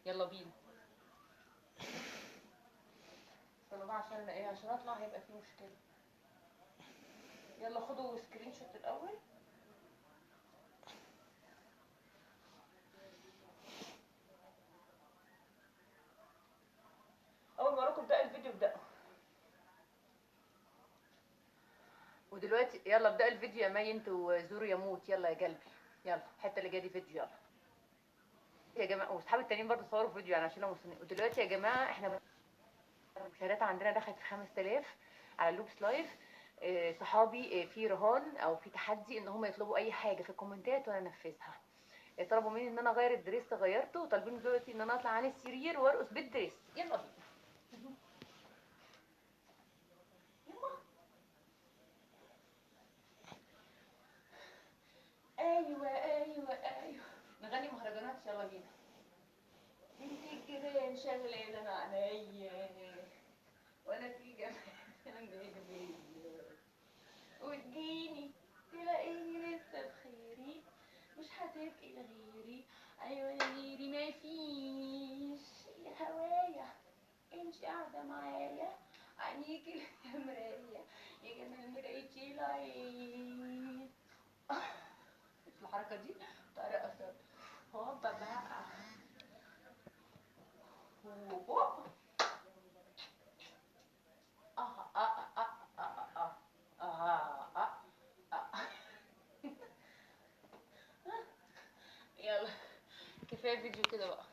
يلا بينا. استنى بقى عشان ايه، عشان اطلع هيبقى في مشكله. يلا خدوا سكرين شوت الاول. اول ما اقولكم ابدأ الفيديو ابدأوا. ودلوقتي يلا ابدأ الفيديو يا مي انت وزورو يا موت. يلا يا قلبي يلا، الحته اللي جايه دي فيديو. يلا يا جماعه، واصحابي التانيين برضه صوروا فيديو يعني عشان لو مستنيين. ودلوقتي يا جماعه احنا المشاهدات عندنا دخلت في 5000 على لوبس لايف. صحابي في رهان او في تحدي ان هم يطلبوا اي حاجه في الكومنتات وانا انفذها. طلبوا مني ان انا اغير الدريس، غيرته، وطالبين دلوقتي ان انا اطلع عن السرير وارقص بالدريس. يلا بينا. يلا. ايوه ايوه ايوه، نغني مهرجانات. يلا بينا. بنت الجيران شغلانه عليا وانا في جنبي وتجيني تلاقيني لسه بخيري، مش هتبقي لغيري. ايوه لغيري مفيش يا هوايا، انتي قاعده معايا، عينيكي يا مرايه، يا جمال مرايتي العين. الحركه دي طارق اصلا. هوبا بقى. هوبا. اه اه اه اه اه اه اه اه. يلا كفايه فيديو كده بقى.